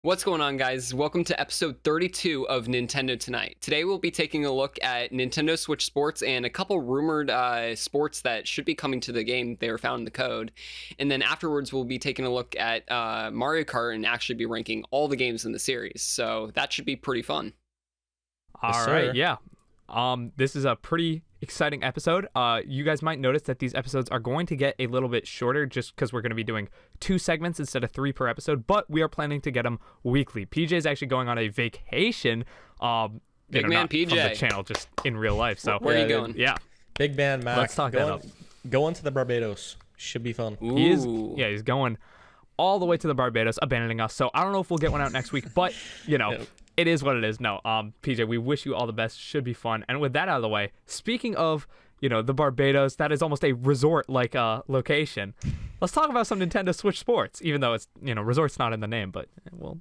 What's going on, guys? Welcome to episode 32 of Nintendo Tonight. Today we'll be taking a look at Nintendo Switch Sports and a couple rumored sports that should be coming to the game. They were found in the code. And then afterwards we'll be taking a look at Mario Kart and actually be ranking all the games in the series. So that should be pretty fun. All right, yeah. This is a pretty exciting episode. You guys might notice that these episodes are going to get a little bit shorter just because we're going to be doing 2 segments instead of 3 per episode, but we are planning to get them weekly. PJ is actually going on a vacation. Big man not PJ. from the channel, just in real life. So Where are you going? Yeah. Big man Mac. Let's talk that up. Going to the Barbados. Should be fun. Ooh. He's going all the way to the Barbados, abandoning us. So I don't know if we'll get one out next week, but it is what it is. No, PJ, we wish you all the best. Should be fun. And with that out of the way, speaking of, the Barbados, that is almost a resort-like location. Let's talk about some Nintendo Switch Sports, even though it's, resort's not in the name, but we'll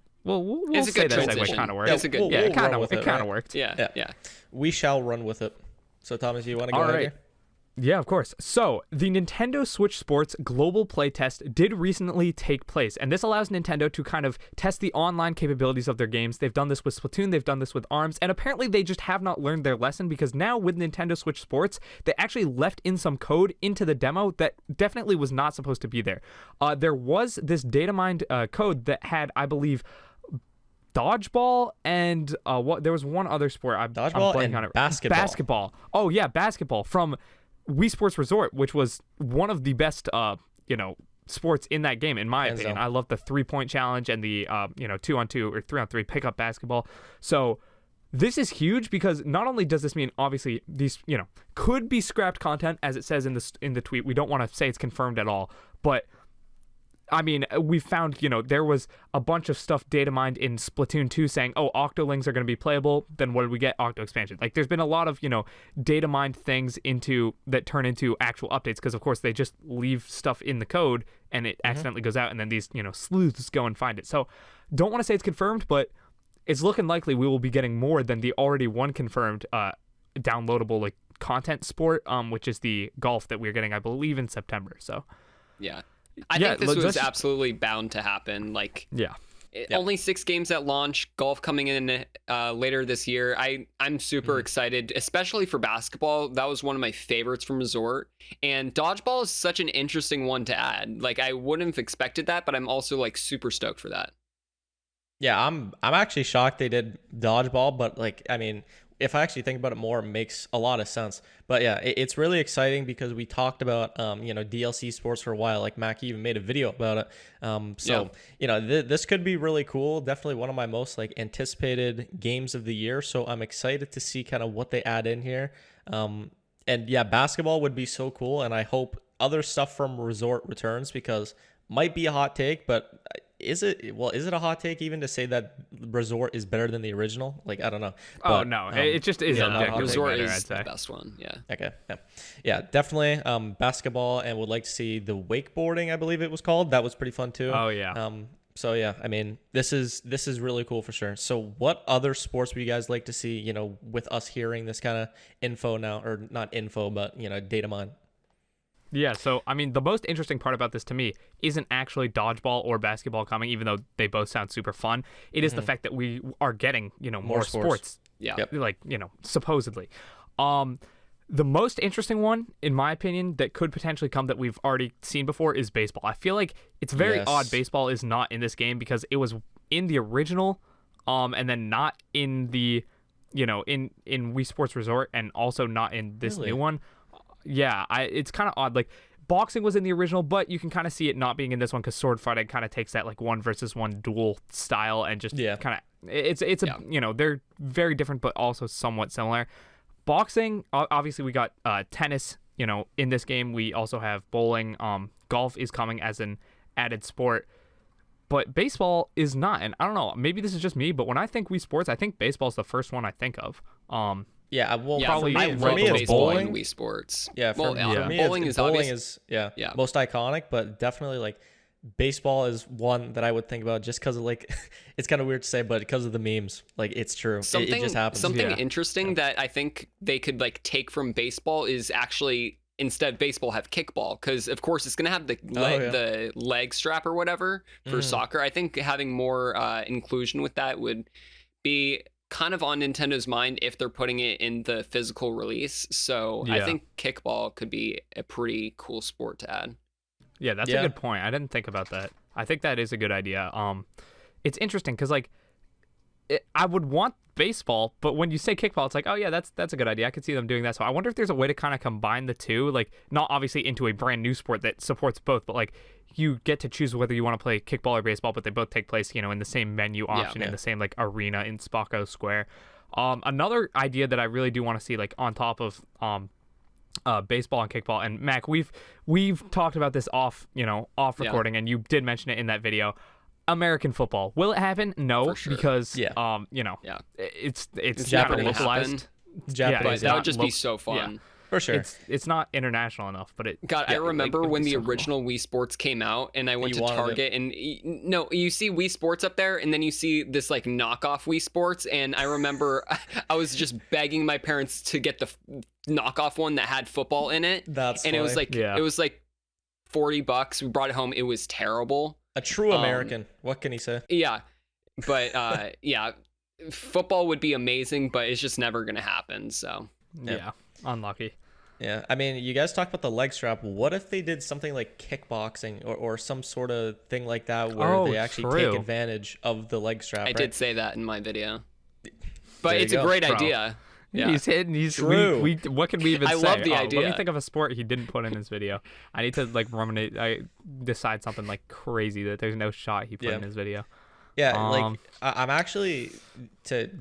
It's a say good that transition. segue kind of worked. It's a good- it kind run of with it, right? worked. Yeah. We shall run with it. So, Thomas, you want to go All ahead right. here? Yeah, of course. So, the Nintendo Switch Sports global playtest did recently take place, and this allows Nintendo to kind of test the online capabilities of their games. They've done this with Splatoon, they've done this with ARMS, and apparently they just have not learned their lesson because now with Nintendo Switch Sports, they actually left in some code into the demo that definitely was not supposed to be there. There was this datamined code that had, I believe, dodgeball and there was one other sport. I'm Dodgeball blanking and on it. basketball. Oh yeah, basketball from Wii Sports Resort, which was one of the best sports in that game in my Hands opinion. down. I love the 3-point challenge and the 2-on-2 or 3-on-3 pickup basketball. So this is huge because not only does this mean obviously these could be scrapped content as it says in the tweet. We don't want to say it's confirmed at all, but I mean, we found, there was a bunch of stuff data mined in Splatoon 2 saying, oh, Octolings are going to be playable. Then what did we get? Octo expansion. Like, there's been a lot of, data mined things that turn into actual updates because, of course, they just leave stuff in the code and it accidentally goes out and then these, sleuths go and find it. So, don't want to say it's confirmed, but it's looking likely we will be getting more than the already one confirmed downloadable, content sport, which is the golf that we're getting, I believe, in September. So, Yeah. I think this was absolutely bound to happen. Only 6 games at launch, golf coming in later this year. I'm super excited, especially for basketball. That was one of my favorites from Resort. And dodgeball is such an interesting one to add. I wouldn't have expected that, but I'm also super stoked for that. Yeah, I'm actually shocked they did dodgeball, but if I actually think about it more, it makes a lot of sense. But yeah, it's really exciting because we talked about DLC sports for a while. Like Mac even made a video about it. This could be really cool. Definitely one of my most anticipated games of the year. So I'm excited to see kind of what they add in here. And yeah, basketball would be so cool. And I hope other stuff from Resort returns because might be a hot take, but is it a hot take even to say that Resort is better than the original? I don't know. But, no, it just is. Resort better, is I'd say. the best one. Yeah. Okay. Yeah, definitely. Basketball, and would like to see the wakeboarding, I believe it was called. That was pretty fun too. Oh yeah. So yeah, this is really cool for sure. So what other sports would you guys like to see? With us hearing this kind of info now, or not info, but data mine. Yeah, so, the most interesting part about this to me isn't actually dodgeball or basketball coming, even though they both sound super fun. It is the fact that we are getting, more sports. Yeah. Yep. Supposedly. The most interesting one, in my opinion, that could potentially come that we've already seen before is baseball. I feel like it's very odd baseball is not in this game because it was in the original, and then not in the, in Wii Sports Resort, and also not in this new one. Yeah, it's kind of odd. Boxing was in the original, but you can kind of see it not being in this one because sword fighting kind of takes that 1-versus-1 duel style and just kind of they're very different but also somewhat similar. Boxing, obviously we got tennis, in this game. We also have bowling. Golf is coming as an added sport, but baseball is not. And I don't know, maybe this is just me, but when I think Wii Sports, I think baseball is the first one I think of. Yeah, well, probably for me it's baseball bowling. and Wii Sports. Yeah, for me, bowling is bowling obvious. is most iconic, but definitely baseball is one that I would think about just because of it's kind of weird to say, but because of the memes, it's true. It just happens. Something interesting that I think they could take from baseball is actually instead of baseball have kickball, because of course it's going to have the leg strap or whatever for soccer. I think having more inclusion with that would be kind of on Nintendo's mind if they're putting it in the physical release. So I think kickball could be a pretty cool sport to add. Yeah, that's a good point. I didn't think about that. I think that is a good idea. It's interesting because like I would want baseball, but when you say kickball, it's like, oh yeah, that's a good idea. I could see them doing that. So I wonder if there's a way to kind of combine the two, like not obviously into a brand new sport that supports both, but like you get to choose whether you want to play kickball or baseball, but they both take place, you know, in the same menu option, in the same like arena in Spocko Square. Another idea that I really do want to see, like on top of baseball and kickball, and Mac, we've talked about this off recording, and you did mention it in that video. American football. Will it happen? No, because it's Japanese localized. Japanese. That would just be so fun. Yeah, for sure. It's not international enough, but I remember when the original Wii Sports came out, and I went to Target, and you see Wii Sports up there, and then you see this like knockoff Wii Sports, and I remember I was just begging my parents to get the knockoff one that had football in it. That's funny. It was like $40. We brought it home. It was terrible. A true American. What can he say? Yeah, but football would be amazing, but it's just never gonna happen. So unlucky. Yeah, I mean, you guys talk about the leg strap. What if they did something like kickboxing or some sort of thing like that where they actually take advantage of the leg strap? I did say that in my video, but it's a great idea. Yeah. He's hidden. He's true. We what can we even say? I love the idea. Let me think of a sport he didn't put in his video. I need to like ruminate. I decide something like crazy that there's no shot he put in his video. Yeah, like I'm actually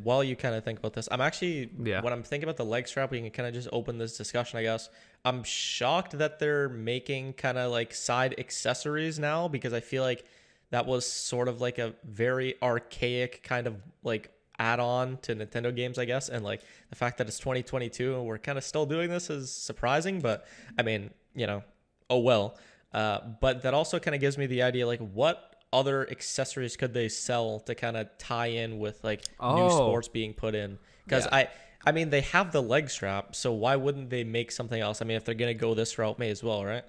while you kind of think about this, I'm actually when I'm thinking about the leg strap, we can kind of just open this discussion, I guess. I'm shocked that they're making kind of like side accessories now, because I feel like that was sort of like a very archaic kind of like add-on to Nintendo games, I guess, and like the fact that it's 2022 and we're kind of still doing this is surprising, but I mean, oh well. But that also kind of gives me the idea, like, what other accessories could they sell to kind of tie in with like new sports being put in? Because I mean, they have the leg strap, so why wouldn't they make something else? I mean, if they're gonna go this route, may as well, right?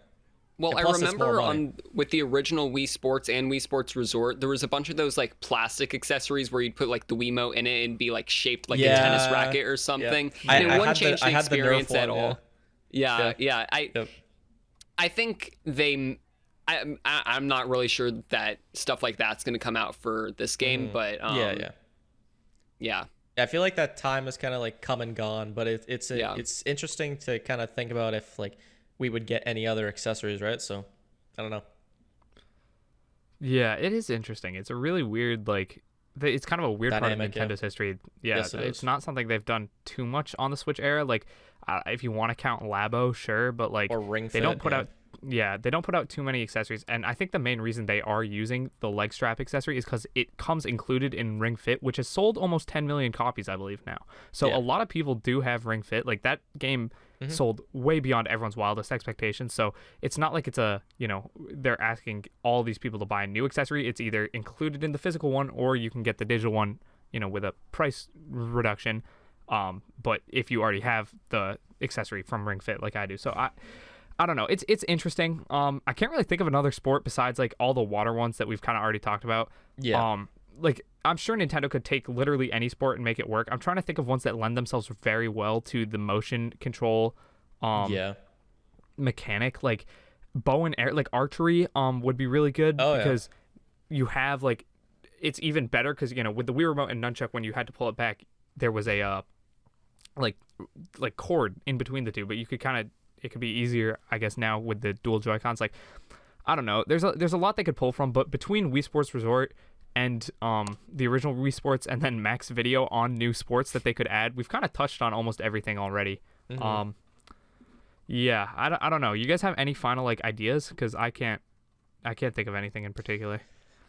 Well, I remember with the original Wii Sports and Wii Sports Resort, there was a bunch of those like plastic accessories where you'd put like the Wiimote in it and be like shaped like a tennis racket or something. Yeah. And it wouldn't change the experience at all. I think I'm not really sure that stuff like that's going to come out for this game, but yeah. I feel like that time is kind of like come and gone, but it's interesting to kind of think about if like we would get any other accessories, right? So I don't know. Yeah, it is interesting. It's a really weird, like, it's kind of a weird dynamic part of Nintendo's history. Yeah, yes, it's not something they've done too much on the Switch era. Like, if you want to count Labo, sure, but like, or Ring Fit, they don't put out. Yeah, they don't put out too many accessories, and I think the main reason they are using the leg strap accessory is because it comes included in Ring Fit, which has sold almost 10 million copies, I believe, now. So a lot of people do have Ring Fit. Like, that game sold way beyond everyone's wildest expectations. So it's not like it's they're asking all these people to buy a new accessory. It's either included in the physical one, or you can get the digital one, with a price reduction. But if you already have the accessory from Ring Fit, like I do, so I don't know. It's interesting. I can't really think of another sport besides like all the water ones that we've kind of already talked about. Yeah. Like, I'm sure Nintendo could take literally any sport and make it work. I'm trying to think of ones that lend themselves very well to the motion control mechanic, like bow and arrow, like archery would be really good because you have like, it's even better because with the Wii remote and nunchuck, when you had to pull it back, there was a like cord in between the two, but you could it could be easier, I guess, now with the dual Joy-Cons. Like, I don't know. There's a lot they could pull from, but between Wii Sports Resort and the original Wii Sports and then Max Video on new sports that they could add, we've kind of touched on almost everything already. I don't know. You guys have any final like ideas? Because I can't think of anything in particular.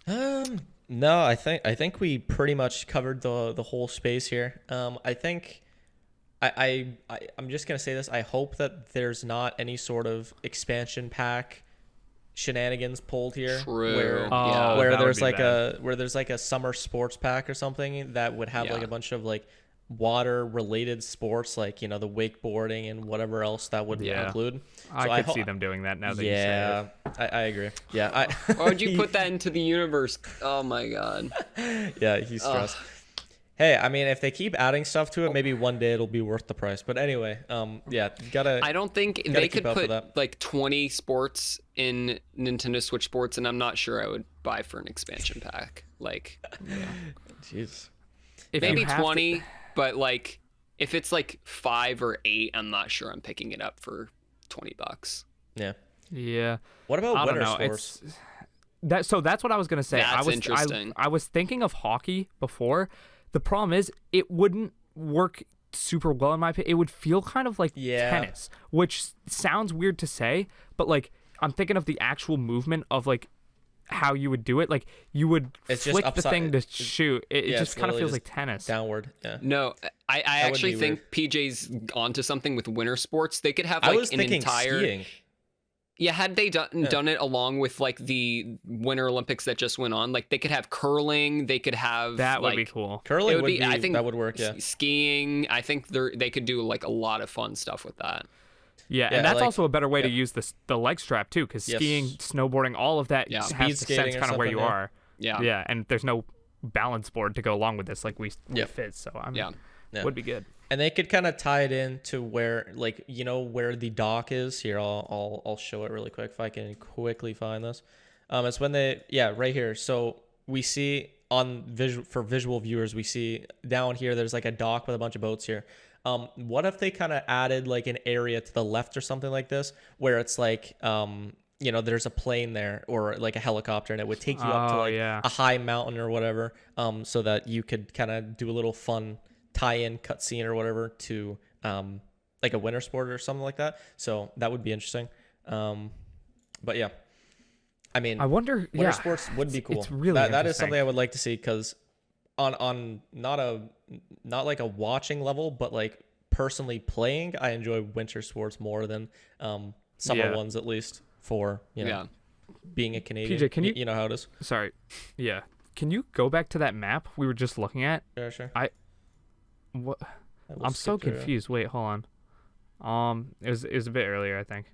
No, I think we pretty much covered the whole space here. I think I'm just gonna say this. I hope that there's not any sort of expansion pack shenanigans pulled here. True. Where there's like a summer sports pack or something that would have like a bunch of like water related sports, like, you know, the wakeboarding and whatever else that would include. So I could see them doing that now that you say it. I agree. Yeah. Why would you put that into the universe? Oh my god. Yeah, he's stressed. Hey, I mean, if they keep adding stuff to it, maybe one day it'll be worth the price. But anyway, I don't think they could put like 20 sports in Nintendo Switch Sports, and I'm not sure I would buy for an expansion pack. Like, jeez, maybe 20, but like if it's like 5 or 8, I'm not sure I'm picking it up for $20. Yeah. What about winter sports? That's what I was gonna say. That's interesting. I was thinking of hockey before. The problem is it wouldn't work super well in my opinion. It would feel kind of like tennis, which sounds weird to say, but like I'm thinking of the actual movement of like how you would do it. Like you would flick the thing to shoot. It just kind of feels like tennis. Downward. Yeah. No, I actually think PJ's onto something with winter sports. They could have like an entire skiing. Yeah, had they done it along with like the Winter Olympics that just went on, like they could have curling, they could have that would be cool. Curling would be I think that would work. Yeah, skiing. I think they could do like a lot of fun stuff with that. Yeah, and that's like, also a better way to use the leg strap too, because skiing, snowboarding, all of that has to sense kind of where you are. Yeah, and there's no balance board to go along with this, like we fit. So I mean, would be good. And they could kind of tie it in to where, like, you know, where the dock is. Here, I'll show it really quick if I can quickly find this. It's when right here. So we see on visual viewers, we see down here, there's like a dock with a bunch of boats here. What if they kind of added like an area to the left or something like this, where it's like, you know, there's a plane there or like a helicopter, and it would take you up to like a high mountain or whatever, so that you could kind of do a little fun tie-in cutscene or whatever to like a winter sport or something like that. So that would be interesting. But yeah, I mean, I wonder. Winter sports would be cool. It's really that is something I would like to see, because on not like a watching level, but like personally playing, I enjoy winter sports more than summer ones, at least for being a Canadian. PJ, can you know how it is? Sorry. Yeah. Can you go back to that map we were just looking at? Yeah, sure. What? I'm so confused. Wait, hold on. It was a bit earlier, I think.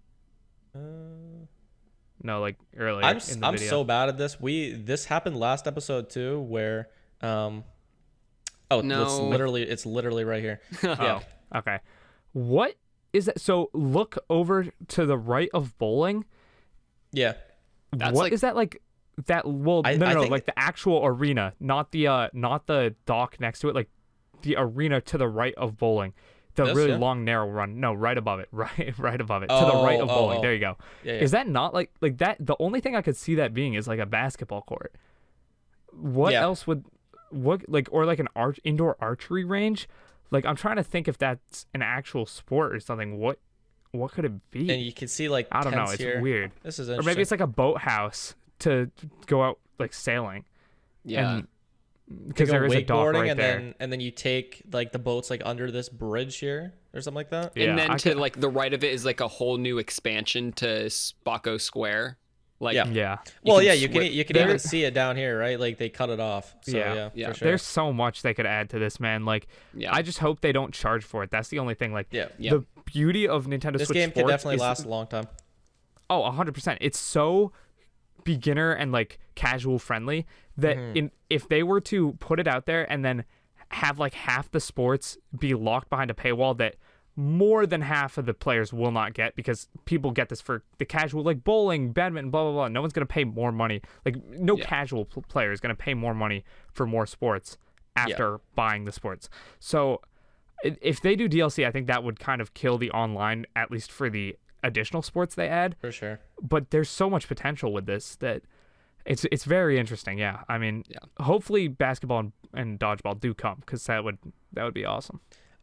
No, like earlier. I'm so bad at this. This happened last episode too, where no, it's literally right here. Yeah. Oh, okay. What is that? So look over to the right of bowling. Yeah. What is that like? That no, like the actual arena, not the dock next to it, like the arena to the right of bowling, the long narrow run. No, right above it, right above it, to the right of bowling. There you go. Yeah. Is that not like that? The only thing I could see that being is like a basketball court. What else would or like an indoor archery range? Like I'm trying to think if that's an actual sport or something. What could it be? And you can see like I don't know. It's here. Weird. This is interesting. Or maybe it's like a boathouse to go out like sailing. Yeah. Because there is a dock right there. And then you take like the boats like under this bridge here or something like that. And then like the right of it is like a whole new expansion to Spocko Square. Like Well, you can even see it down here, right? Like they cut it off. So, yeah. For sure. There's so much they could add to this, man. Like I just hope they don't charge for it. That's the only thing. Like the beauty of Nintendo Switch Sports. This game could definitely last a long time. Oh, 100%. It's so beginner and like casual friendly that if they were to put it out there and then have like half the sports be locked behind a paywall that more than half of the players will not get, because people get this for the casual, like bowling, badminton, blah blah blah. No one's gonna pay more money. Like no casual player is gonna pay more money for more sports after buying the sports. So if they do DLC, I think that would kind of kill the online, at least for the additional sports they add. For sure. But there's so much potential with this that it's very interesting. Yeah. I mean, hopefully basketball and dodgeball do come, because that would be awesome.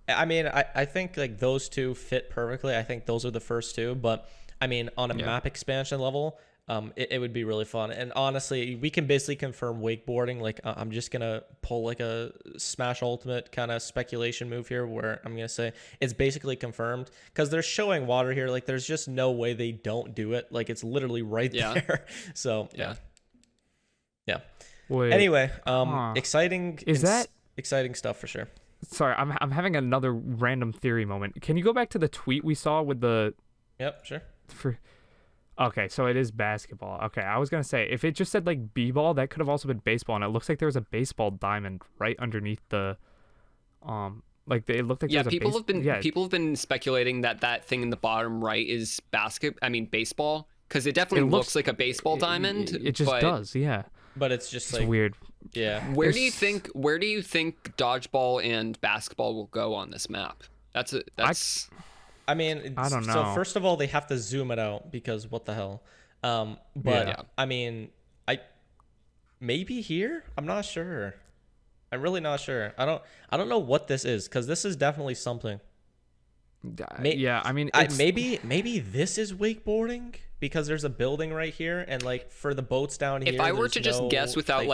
I mean, I think like those two fit perfectly. I think those are the first two, but I mean, on a map expansion level, it would be really fun. And honestly, we can basically confirm wakeboarding. Like I'm just gonna pull like a Smash Ultimate kind of speculation move here, where I'm gonna say it's basically confirmed, because they're showing water here. Like there's just no way they don't do it. Like it's literally right there. So yeah. Wait, anyway, exciting. Is that exciting stuff for sure? sorry, I'm having another random theory moment. Can you go back to the tweet we saw with the? Yep, sure. Okay, so it is basketball. Okay, I was gonna say if it just said like b-ball, that could have also been baseball, and it looks like there was a baseball diamond right underneath the, like it looked like people have been speculating that thing in the bottom right is baseball, because it definitely looks like a baseball diamond. It just does, yeah. But it's just it's like weird. Yeah. Where do you think dodgeball and basketball will go on this map? I mean, I don't know. So first of all, they have to zoom it out because what the hell? But yeah. I mean, maybe here. I'm not sure. I'm really not sure. I don't know what this is, because this is definitely something. Yeah, I mean, maybe this is wakeboarding, because there's a building right here, and like for the boats down here. If I were to just guess without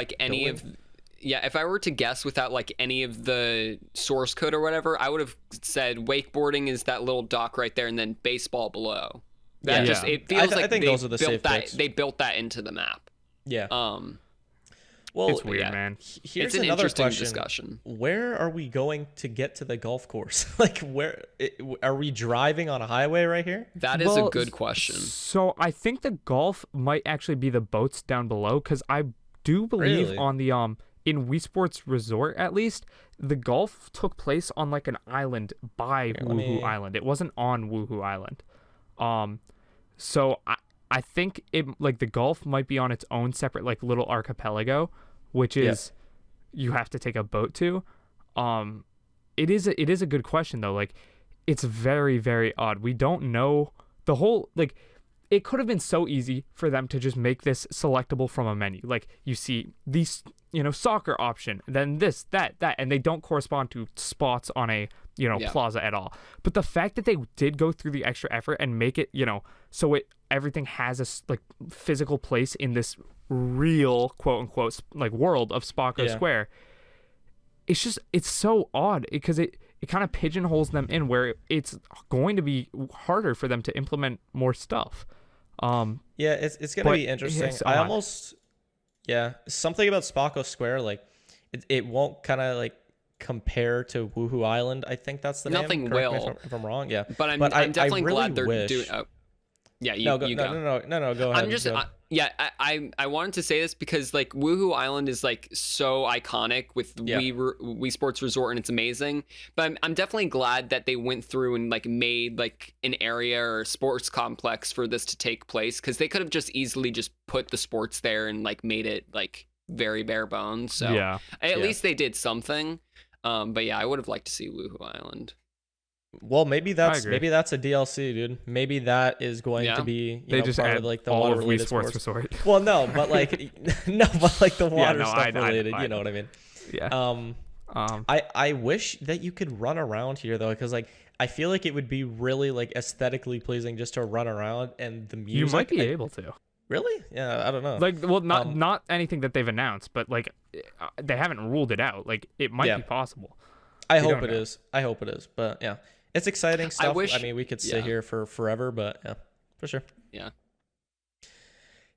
if I were to guess without like any of the source code or whatever, I would have said wakeboarding is that little dock right there, and then baseball below. It feels like those are the safe picks. They built that into the map. Yeah. Well, it's weird, man. Here's it's an another interesting question. discussion. Where are we going to get to the golf course? Like, where are we driving on a highway right here? That is a good question. So I think the golf might actually be the boats down below, because I do believe on the in Wii Sports Resort, at least, the golf took place on like an island by Woohoo Island. It wasn't on Woohoo Island. So I think it like the golf might be on its own separate like little archipelago, which is you have to take a boat to. It is a good question though. Like, it's very, very odd. We don't know the whole like. It could have been so easy for them to just make this selectable from a menu. Like, you see these, soccer option, then this, that, and they don't correspond to spots on a, plaza at all. But the fact that they did go through the extra effort and make it, so everything has a like physical place in this real quote unquote like world of Spocko Square. It's so odd because it kind of pigeonholes them in where it's going to be harder for them to implement more stuff. It's gonna be interesting. Something about Spocko Square, like it won't kind of like compare to Woohoo Island. I think that's the Nothing name. will. Correct me if I'm wrong. Yeah, but I'm definitely glad they're doing. No, go ahead. I'm just I wanted to say this because like Woohoo Island is like so iconic with Wii Sports Resort, and it's amazing. But I'm definitely glad that they went through and like made like an area or sports complex for this to take place, because they could have just easily just put the sports there and like made it like very bare bones. So at least they did something. But yeah, I would have liked to see Woohoo Island. Well, maybe that's a DLC, dude. Maybe that is going to be they just part add of like the all water of Wii Sports Resort. Well, no, but like the water stuff related. You know what I mean? Yeah. I wish that you could run around here though, because like I feel like it would be really like aesthetically pleasing just to run around, and the music. You might be able to. Really? Yeah, I don't know. Like, well, not anything that they've announced, but like they haven't ruled it out. Like, it might be possible. I hope it is. But yeah. It's exciting stuff. I mean, we could sit here for forever, but yeah, for sure. Yeah.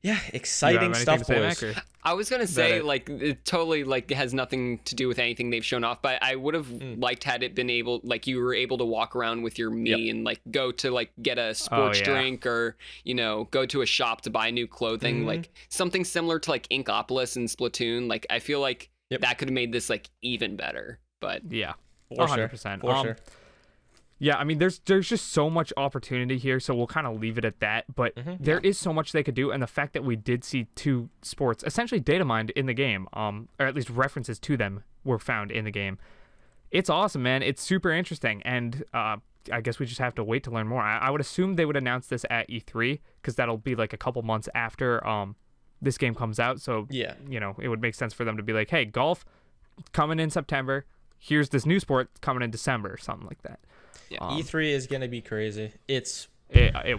Yeah, exciting stuff, boys. I was gonna say like it totally like has nothing to do with anything they've shown off, but I would have liked had it been able like you were able to walk around with your Mii and like go to like get a sports drink or go to a shop to buy new clothing, like something similar to like Inkopolis and Splatoon. Like I feel like that could have made this like even better. But yeah, 100%. For sure. Yeah, I mean, there's just so much opportunity here, so we'll kind of leave it at that. But there is so much they could do, and the fact that we did see two sports essentially data mined in the game, or at least references to them were found in the game. It's awesome, man. It's super interesting, and I guess we just have to wait to learn more. I would assume they would announce this at E3, because that'll be like a couple months after this game comes out. So it would make sense for them to be like, hey, golf coming in September. Here's this new sport coming in December, or something like that. Yeah, E3 is gonna be crazy. It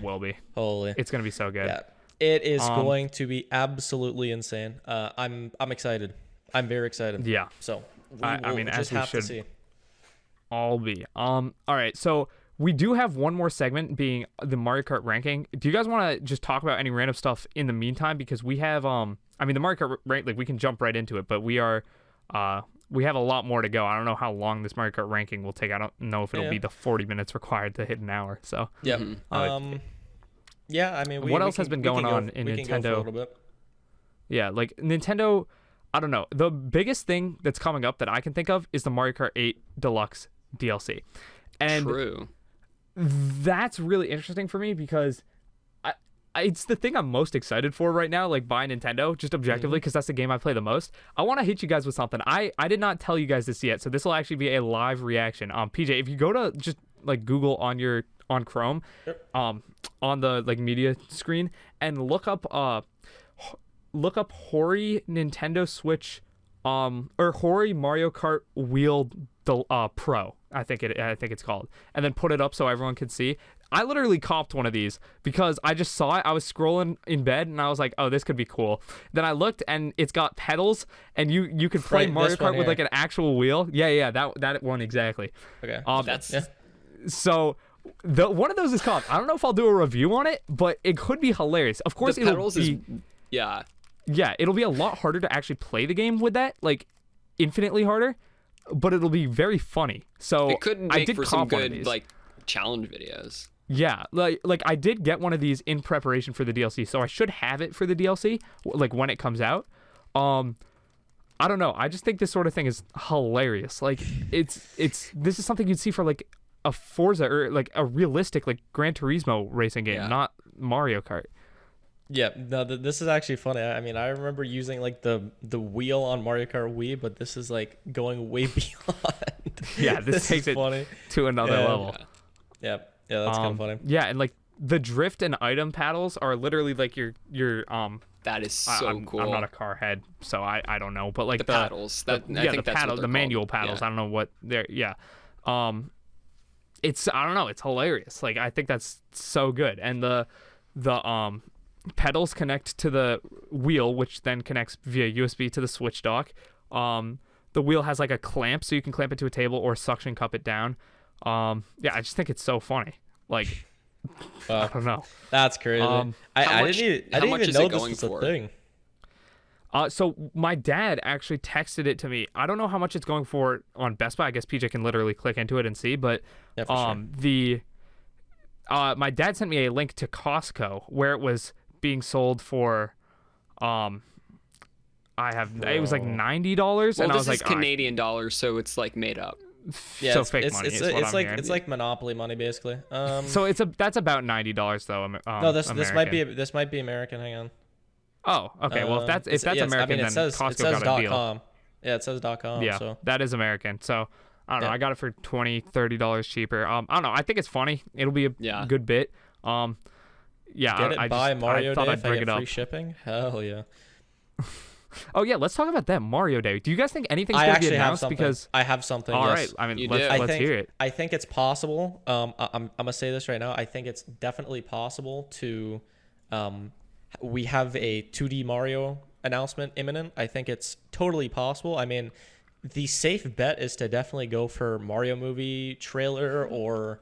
will be. Holy, it's gonna be so good. Yeah, it is going to be absolutely insane. I'm excited. I'm very excited. Yeah. So I mean, just as we have should to see. All be. All right. So we do have one more segment, being the Mario Kart ranking. Do you guys want to just talk about any random stuff in the meantime? Because we have the Mario Kart rank, like we can jump right into it, but we are we have a lot more to go. I don't know how long this Mario Kart ranking will take. I don't know if it'll be the 40 minutes required to hit an hour. So yeah, yeah. I mean, what else has been going on in Nintendo? Go for a little bit. Yeah, like Nintendo. I don't know. The biggest thing that's coming up that I can think of is the Mario Kart 8 Deluxe DLC, and True. That's really interesting for me because it's the thing I'm most excited for right now, like by Nintendo, just objectively, because that's the game I play the most. I want to hit you guys with something. I did not tell you guys this yet, so this will actually be a live reaction. PJ, if you go to just like Google on Chrome, on the like media screen, and look up Hori Nintendo Switch, or Hori Mario Kart Wheel Pro, I think it's called, and then put it up so everyone can see. I literally copped one of these because I just saw it. I was scrolling in bed and I was like, oh, this could be cool. Then I looked and it's got pedals and you could play Mario Kart with like an actual wheel. Yeah, that one exactly. Okay. So one of those is called. I don't know if I'll do a review on it, but it could be hilarious. Of course, it'll be it'll be a lot harder to actually play the game with that, like infinitely harder, but it'll be very funny. So it could make for some good like challenge videos. Yeah, like I did get one of these in preparation for the DLC, so I should have it for the DLC, like when it comes out. I don't know. I just think this sort of thing is hilarious. Like this is something you'd see for like a Forza or like a realistic like Gran Turismo racing game, not Mario Kart. Yeah, no, this is actually funny. I mean, I remember using like the wheel on Mario Kart Wii, but this is like going way beyond. Yeah, this takes it funny to another level. Yeah, that's kind of funny. Yeah, and like the drift and item paddles are literally like your That is so cool. I'm not a car head, so I don't know, but like the paddles. I think that's what they're manual called. paddles. I don't know what they're. Yeah, it's I don't know. It's hilarious. Like I think that's so good, and the pedals connect to the wheel, which then connects via USB to the Switch dock. The wheel has like a clamp, so you can clamp it to a table or suction cup it down. I just think it's so funny. Like, I don't know. That's crazy. I didn't even know this was a thing. So my dad actually texted it to me. I don't know how much it's going for on Best Buy. I guess PJ can literally click into it and see. But sure. My dad sent me a link to Costco where it was being sold for it was like $90. Well, and I was this is like, Canadian dollars, so it's like made up. Yeah, so fake money. It's like Monopoly money basically. So that's about $90 though. No, this might be American. Hang on. Oh, okay. Well, if that's American, then Costco got a deal. .com. Yeah, it says .com. Yeah, so that is American. So I don't know. I got it for $20-$30 cheaper. I don't know. I think it's funny. It'll be a good bit. Get it by Mario Day if I get free shipping. Hell yeah. Oh yeah, let's talk about that Mario Day. Do you guys think anything's going to be announced? Because I have something. All yes. right. I mean, let's hear it. I think it's possible. I'm gonna say this right now. I think it's definitely possible to. We have a 2D Mario announcement imminent. I think it's totally possible. I mean, the safe bet is to definitely go for Mario movie trailer or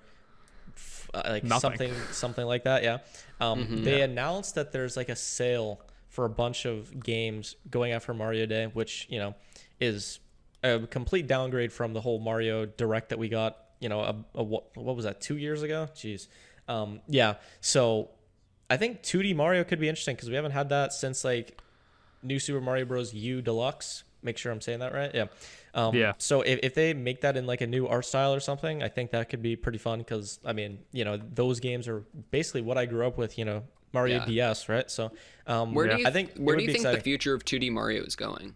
like something like that. Yeah. They announced that there's like a sale for a bunch of games going after Mario Day, which, is a complete downgrade from the whole Mario Direct that we got, what was that, 2 years ago? Jeez. So I think 2D Mario could be interesting because we haven't had that since like New Super Mario Bros. U Deluxe. Make sure I'm saying that right. Yeah. So if they make that in like a new art style or something, I think that could be pretty fun because, I mean, those games are basically what I grew up with, Mario DS, right? So where do you think the future of 2D Mario is going?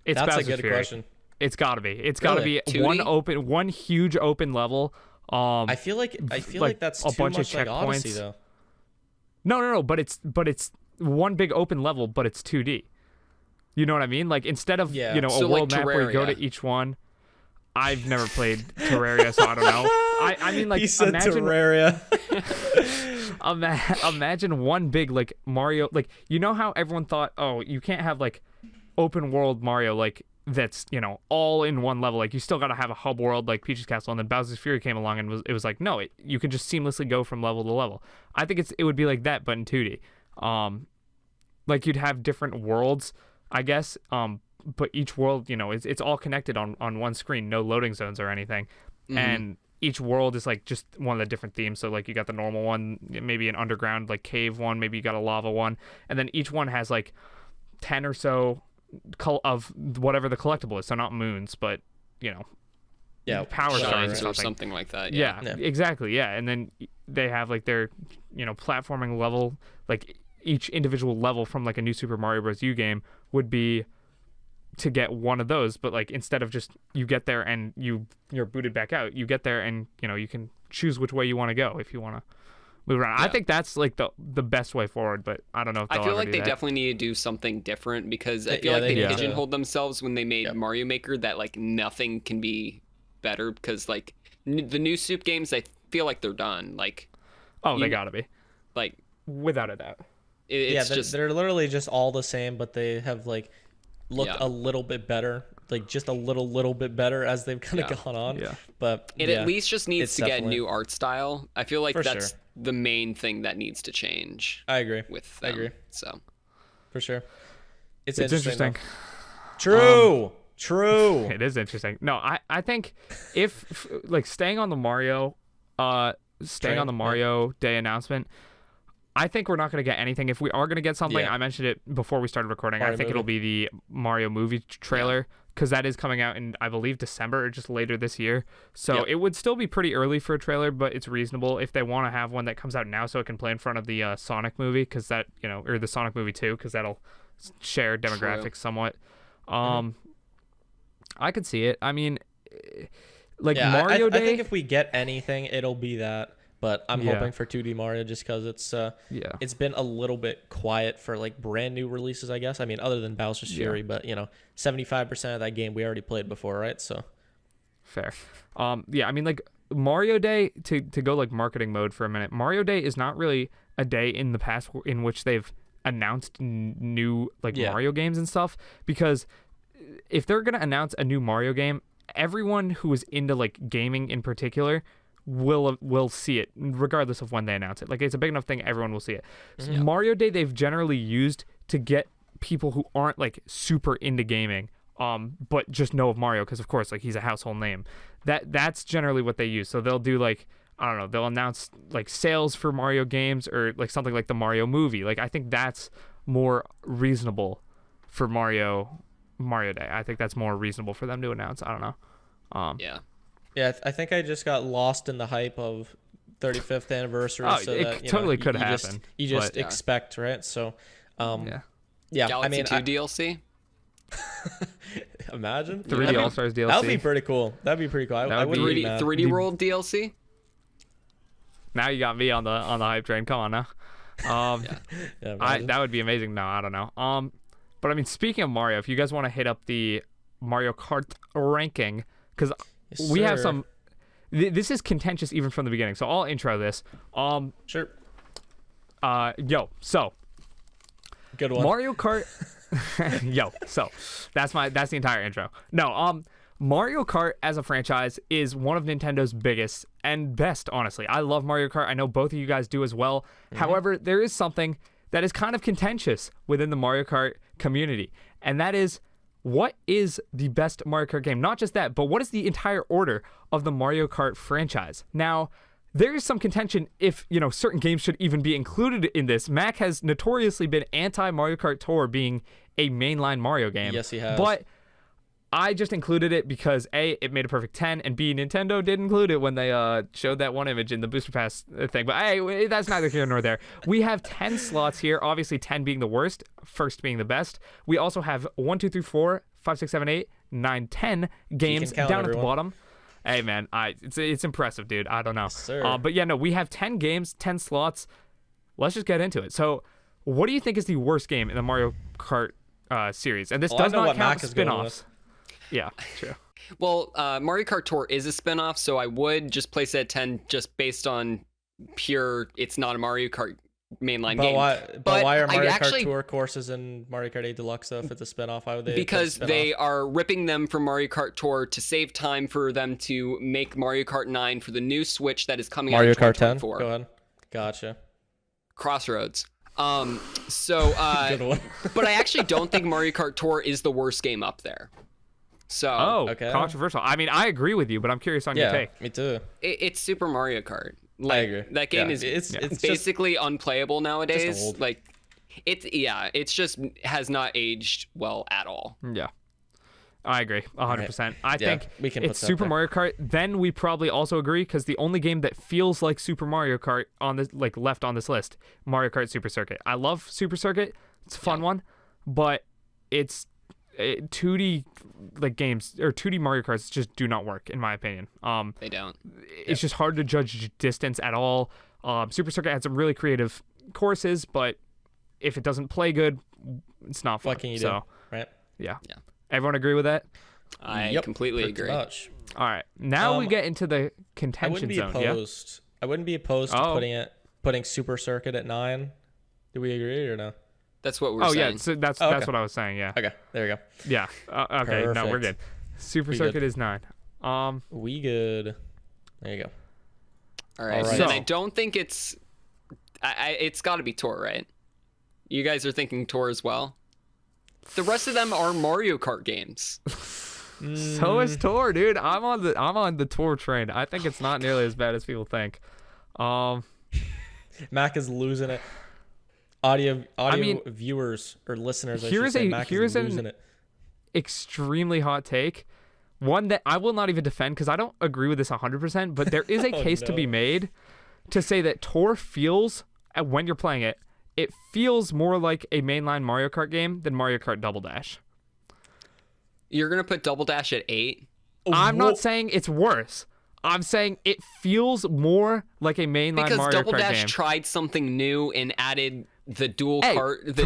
That's a good question. It's got to be. It's got to be 2D? one huge open level. I feel like that's a bunch of checkpoints. Like Odyssey, though. No, but it's one big open level, but it's 2D. You know what I mean? Like instead of a world map where you go to each one. I've never played Terraria, so I don't know. I mean, like, he said Terraria. Imagine one big like Mario, like how everyone thought, oh, you can't have like open world Mario like that's all in one level. Like you still got to have a hub world like Peach's Castle, and then Bowser's Fury came along and it was like no, you could just seamlessly go from level to level. I think it would be like that, but in 2D. Like you'd have different worlds, I guess. but each world, it's all connected on one screen, no loading zones or anything. And each world is like just one of the different themes. So like you got the normal one, maybe an underground like cave one, maybe you got a lava one, and then each one has like 10 or so of whatever the collectible is. So not moons, but power stars or something like that. Yeah, exactly. Yeah, and then they have like their platforming level, like each individual level from like a new Super Mario Bros. U game would be to get one of those, but like instead of just you get there and you're booted back out, you get there and you can choose which way you want to go if you want to move around. I think that's like the best way forward, but I don't know if I feel like they definitely need to do something different, because I feel like they pigeonholed themselves when they made Mario Maker, that like nothing can be better, because like the new Soup games, I feel like they're done. Like they gotta be, like, without a doubt. They're literally just all the same, but they have like looked a little bit better, like just a little bit better as they've kind of gone on. But it at least just needs to get a new art style. I feel like that's the main thing that needs to change. I agree with them. I agree. So for sure, it's interesting. True. It is interesting. No, I think if like staying on the Mario Day announcement, I think we're not going to get anything. If we are going to get something, I mentioned it before we started recording. Mario I think it'll be the Mario movie trailer, because that is coming out in, I believe, December or just later this year. So it would still be pretty early for a trailer, but it's reasonable if they want to have one that comes out now so it can play in front of the Sonic movie, because that, or the Sonic movie 2, because that'll share demographics somewhat. I could see it. I mean, like Mario Day. I think if we get anything, it'll be that. But I'm hoping for 2D Mario, just because it's been a little bit quiet for like brand new releases, I guess. I mean, other than Bowser's Fury, but 75% of that game we already played before, right? So fair. I mean, like Mario Day, to go like marketing mode for a minute. Mario Day is not really a day in the past in which they've announced new like Mario games and stuff, because if they're gonna announce a new Mario game, everyone who is into like gaming in particular will see it regardless of when they announce it. Like, it's a big enough thing, everyone will see it. Mario Day they've generally used to get people who aren't like super into gaming but just know of Mario, because of course like he's a household name. That's generally what they use. So they'll do like, I don't know, they'll announce like sales for Mario games, or like something like the Mario movie. Like, I think that's more reasonable for Mario Day. I think that's more reasonable for them to announce. I don't know. Yeah, I think I just got lost in the hype of 35th anniversary. So it totally could happen. You just expect, right? So, Galaxy I mean, 2 DLC. Imagine 3D All Stars DLC. That would be pretty cool. That'd be pretty cool. I would 3D World DLC. Now you got me on the hype train. Come on now. That would be amazing. No, I don't know. But I mean, speaking of Mario, if you guys want to hit up the Mario Kart ranking, because we have some. This is contentious even from the beginning, so I'll intro this. Sure. So good one. Mario Kart. So that's the entire intro. No, Mario Kart as a franchise is one of Nintendo's biggest and best, honestly. I love Mario Kart. I know both of you guys do as well. However, there is something that is kind of contentious within the Mario Kart community, and that is, what is the best Mario Kart game? Not just that, but what is the entire order of the Mario Kart franchise? Now, there is some contention if, certain games should even be included in this. Mac has notoriously been anti-Mario Kart Tour being a mainline Mario game. Yes, he has. But I just included it because A, it made a perfect 10, and B, Nintendo did include it when they showed that one image in the Booster Pass thing. But hey, that's neither here nor there. We have 10 slots here, obviously 10 being the worst, first being the best. We also have 1, 2, 3, 4, 5, 6, 7, 8, 9, 10 games down at the bottom. Hey, man, it's impressive, dude. I don't know. Yes, sir. But yeah, no, we have 10 games, 10 slots. Let's just get into it. So what do you think is the worst game in the Mario Kart series? And this does not count spin-offs. Yeah, true. Well, Mario Kart Tour is a spinoff, so I would just place it at 10 just based on pure, it's not a Mario Kart mainline game. But why are Mario Kart Tour courses in Mario Kart 8 Deluxe, though, if it's a spinoff? Why would they? Because they are ripping them from Mario Kart Tour to save time for them to make Mario Kart 9 for the new Switch that is coming out in 2024. Mario Kart 10? Go ahead. Gotcha. Crossroads. Good one. But I actually don't think Mario Kart Tour is the worst game up there. So controversial. I mean, I agree with you, but I'm curious on your take. Me too. It's Super Mario Kart. I agree. That game is basically unplayable nowadays. Just old. Like, it's just has not aged well at all. Yeah. I agree, 100%. Right. I think we can it's Super Mario Kart. Then we probably also agree because the only game that feels like Super Mario Kart on this, like left on this list, Mario Kart Super Circuit. I love Super Circuit; it's a fun one, but it's 2D like games or 2D Mario Karts just do not work in my opinion. They don't. It's just hard to judge distance at all. Super Circuit had some really creative courses, but if it doesn't play good, it's not fun. What can you do? Right? Yeah. Everyone agree with that? I completely agree. All right, now we get into the contention zone. I wouldn't be opposed to putting Super Circuit at 9. Do we agree or no? That's what we're saying. Yeah, so that's what I was saying. Yeah. Okay, there we go. Yeah. Okay. Perfect. No, we're good. Super Circuit is 9. We good. There you go. All right. So I don't think it's. It's got to be Tour, right? You guys are thinking Tour as well. The rest of them are Mario Kart games. So is Tour, dude. I'm on the Tour train. I think it's not nearly as bad as people think. Mac is losing it. Audio viewers or listeners. Here's an extremely hot take. One that I will not even defend because I don't agree with this 100%. But there is a case to be made to say that Tour feels when you're playing it. It feels more like a mainline Mario Kart game than Mario Kart Double Dash. You're going to put Double Dash at 8? I'm not saying it's worse. I'm saying it feels more like a mainline Mario Kart game. Because Double Dash tried something new and added the dual cart.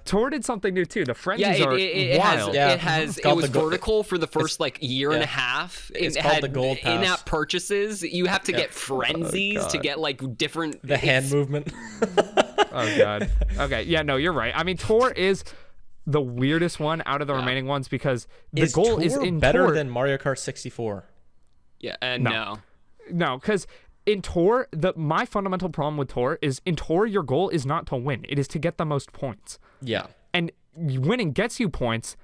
Tour did something new too. The frenzies are wild. It was vertical for the first year and a half. It's called the Gold Pass. In-app purchases, you have to get frenzies to get different. The hand movement. Oh god. Okay. Yeah. No, you're right. I mean, Tour is the weirdest one out of the remaining ones because the goal Tour is in better Tour than Mario Kart 64. Yeah. And no, because in Tour, my fundamental problem with Tour is in Tour your goal is not to win; it is to get the most points. Yeah. And winning gets you points,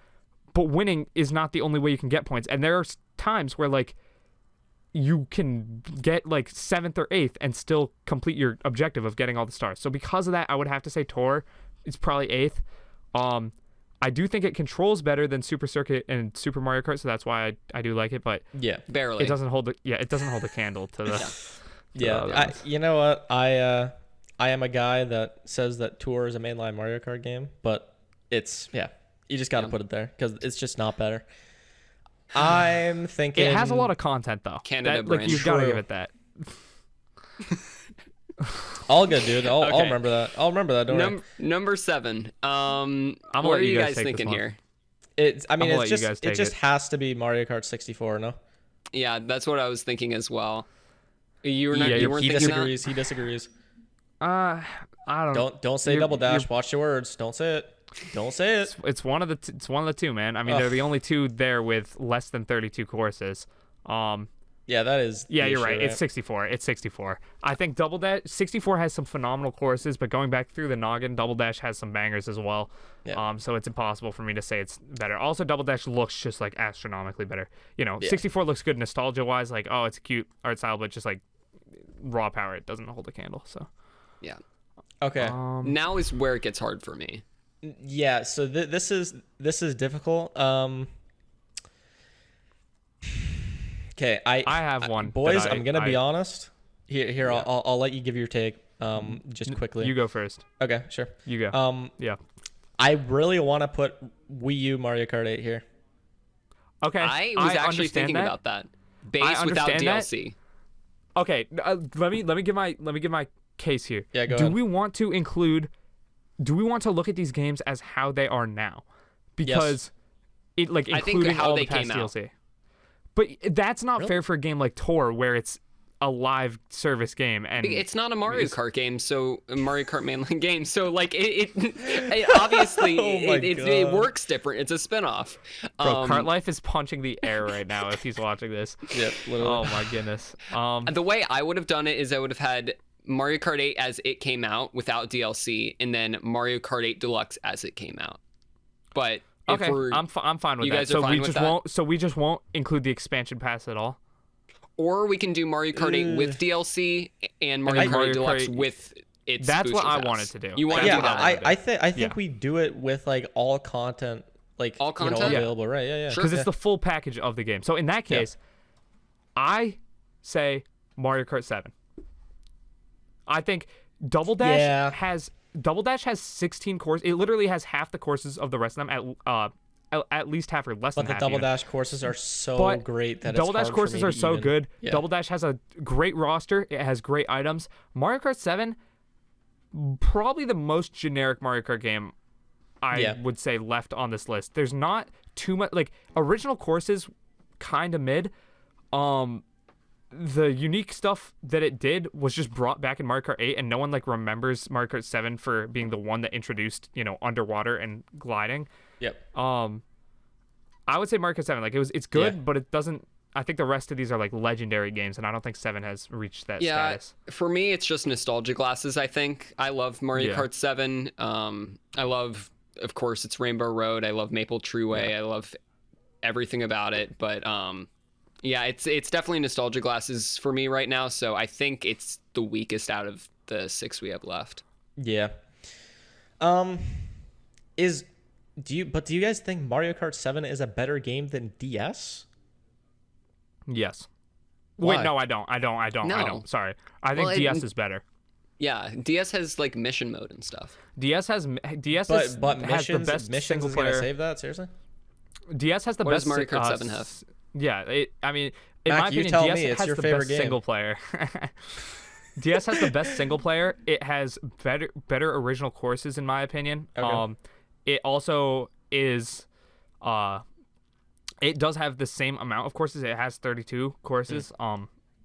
but winning is not the only way you can get points. And there are times where you can get 7th or 8th and still complete your objective of getting all the stars. So because of that, I would have to say Tour is probably 8th. I do think it controls better than Super Circuit and Super Mario Kart, so that's why I do like it. But barely. It doesn't hold the candle to the. You know what? I am a guy that says that Tour is a mainline Mario Kart game, but it's you just got to put it there because it's just not better. I'm thinking it has a lot of content though. You've got to give it that. All good, dude. I'll remember that. Don't worry. Number 7. What are you guys thinking here? It just has to be Mario Kart 64, no? Yeah, that's what I was thinking as well. You weren't he thinking disagrees. He disagrees. I don't. Don't say Double Dash. Watch your words. Don't say it. Don't say it. It's one of the two, man. I mean, they're the only two there with less than 32 courses. Yeah, that is. Yeah, you're right. It's 64. It's 64. I think Double Dash 64 has some phenomenal courses, but going back through the noggin, Double Dash has some bangers as well. Yeah. So it's impossible for me to say it's better. Also, Double Dash looks just astronomically better. 64 looks good nostalgia-wise, it's a cute art style, but just raw power, it doesn't hold a candle. So. Yeah. Okay. Now is where it gets hard for me. Yeah. So this is difficult. Okay, I have one. Boys, I'm gonna be honest. Here, I'll let you give your take. Just quickly. You go first. Okay, sure. You go. Yeah. I really want to put Wii U Mario Kart 8 here. Okay. I was actually thinking about that. Base without DLC. That. Okay, let me give my case here. Yeah, go ahead. Do we want to look at these games as how they are now? Because including all the past DLC. But that's not fair for a game like Tour, where it's a live service game, and it's not a Mario Kart game, so a Mario Kart mainline game. So it obviously it works different. It's a spinoff. Bro, Kart Life is punching the air right now if he's watching this. Yep, literally. Oh my goodness. The way I would have done it is I would have had Mario Kart 8 as it came out without DLC, and then Mario Kart 8 Deluxe as it came out. But okay, I'm fine with you that. Guys are fine with that? So we just won't include the expansion pass at all. Or we can do Mario Kart 8 with DLC and Mario Kart 8 Deluxe with its. That's what I pass. wanted to do. You want to do that? I think we do it with like all content, like all content available, right? Yeah. Because it's the full package of the game. So in that case, I say Mario Kart 7. I think Double Dash has 16 courses. It literally has half the courses of the rest of them at least half or less than half. But the Double Dash courses are so great that Double Dash courses are so good. Yeah. Double Dash has a great roster. It has great items. Mario Kart 7, probably the most generic Mario Kart game I would say left on this list. There's not too much, like, original courses kind of mid. The unique stuff that it did was just brought back in Mario Kart 8, and no one like remembers Mario Kart 7 for being the one that introduced, underwater and gliding. Yep. I would say Mario Kart 7, like it's good, but it doesn't. I think the rest of these are like legendary games, and I don't think 7 has reached that status. For me, it's just nostalgia glasses. I think I love Mario Kart 7. I love, of course, it's Rainbow Road. I love Maple Treeway. I love everything about it, but it's definitely nostalgia glasses for me right now. So I think it's the weakest out of the 6 we have left. Yeah. Do you guys think Mario Kart 7 is a better game than DS? Yes. Why? Wait, no, I don't. Sorry. I think DS is better. Yeah, DS has like mission mode and stuff. DS has but has the best missions single is player. Gonna save that? Seriously? DS has the what best. What does Mario Kart 7 have? Yeah, in Mac, my opinion, you tell DS me, it's has your the favorite best game. single player. DS has the best single player. It has better original courses, in my opinion. Okay. It also is, it does have the same amount of courses. It has 32 courses.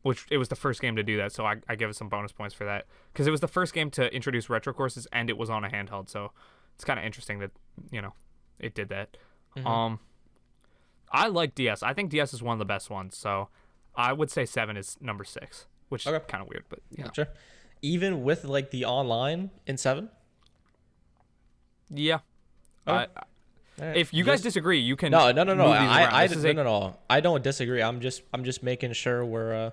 Which it was the first game to do that, so I give it some bonus points for that, because it was the first game to introduce retro courses, and it was on a handheld, so it's kind of interesting that it did that. I like DS. I think DS is one of the best ones, so I would say 7 is number 6, which is kind of weird, but Sure. Even with like the online in 7? Yeah. Okay. If you guys disagree, you can. No. I don't disagree. I'm just making sure we're.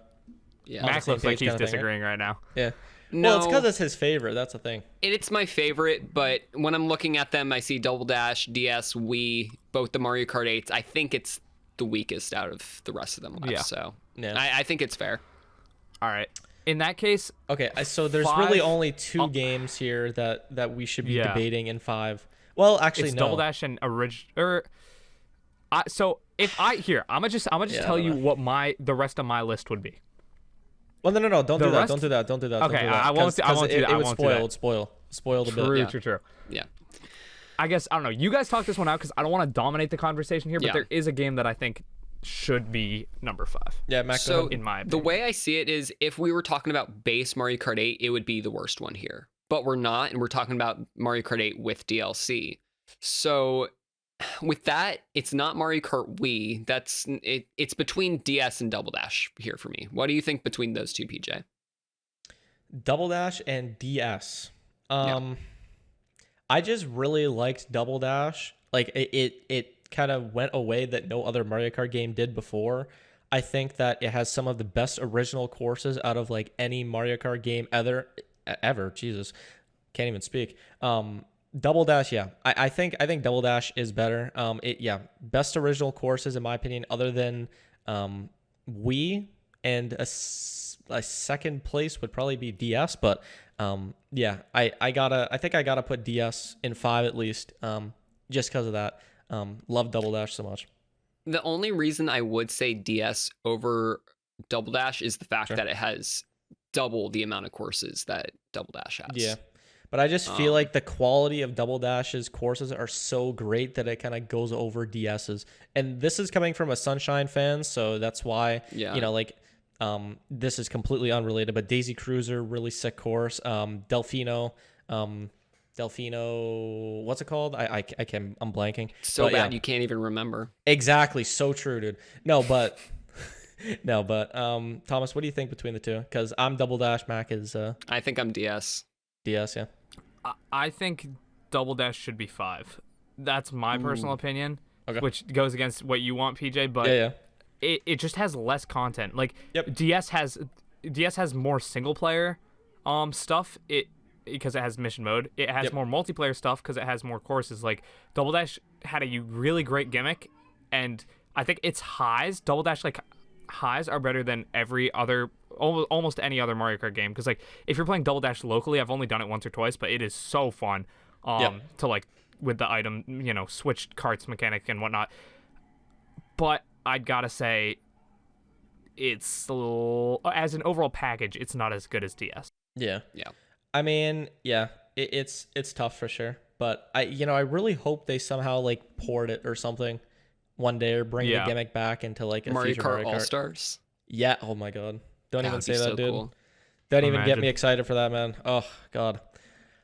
Max looks like he's disagreeing right now. Yeah. No, well, it's because it's his favorite. That's the thing. It's my favorite, but when I'm looking at them, I see Double Dash, DS, Wii, both the Mario Kart 8s. I think it's the weakest out of the rest of them left. Yeah. So yeah. I think it's fair. All right. In that case, okay. So there's really only 2 games here that we should be debating in 5. Well, actually, it's no. Double Dash and original. So if I'm gonna just tell you what the rest of my list would be. Well, no. Don't do that. Don't do that. Okay, I won't do that. It would spoil the bit. True. Yeah. I guess, I don't know. You guys talk this one out because I don't want to dominate the conversation here, but there is a game that I think should be number 5. Yeah, Max. So in my opinion, the way I see it is, if we were talking about base Mario Kart 8, it would be the worst one here. But we're not, and we're talking about Mario Kart 8 with DLC. So with that, it's not Mario Kart Wii. It's between DS and Double Dash here for me. What do you think between those two, PJ? Double Dash and DS. I just really liked Double Dash. Like it kind of went away that no other Mario Kart game did before. I think that it has some of the best original courses out of like any Mario Kart game ever. Jesus, can't even speak. Double Dash, yeah. I think Double Dash is better. Best original courses in my opinion, other than Wii, and a second place would probably be DS. But I gotta put DS in 5 at least, just because of that. Love Double Dash so much. The only reason I would say DS over Double Dash is the fact that it has double the amount of courses that Double Dash has. Yeah. But I just feel like the quality of Double Dash's courses are so great that it kind of goes over DS's. And this is coming from a Sunshine fan, so that's why, this is completely unrelated. But Daisy Cruiser, really sick course. Delfino, what's it called? I'm blanking. So bad you can't even remember. Exactly, so true, dude. No, but No, but Thomas, what do you think between the two? Because I'm Double Dash, Mac is I think I'm DS. DS, yeah. I think Double Dash should be 5. That's my personal opinion, okay. which goes against what you want, PJ. But yeah. It just has less content. Like yep. DS has more single player stuff. Because it has mission mode. It has more multiplayer stuff because it has more courses. Like Double Dash had a really great gimmick, and I think its highs, Double Dash like highs are better than almost any other Mario Kart game. Because like if you're playing Double Dash locally, I've only done it once or twice, but it is so fun to like with the item, switch carts mechanic and whatnot. But I'd gotta say, it's as an overall package, it's not as good as DS. Yeah. I mean, yeah, it's tough for sure, but I really hope they somehow like port it or something one day or bring the gimmick back into like a Mario future Kart Mario Kart All-Stars. Yeah. Oh my God. Don't even say that, so dude. Cool. Don't even get me excited for that, man. Oh God.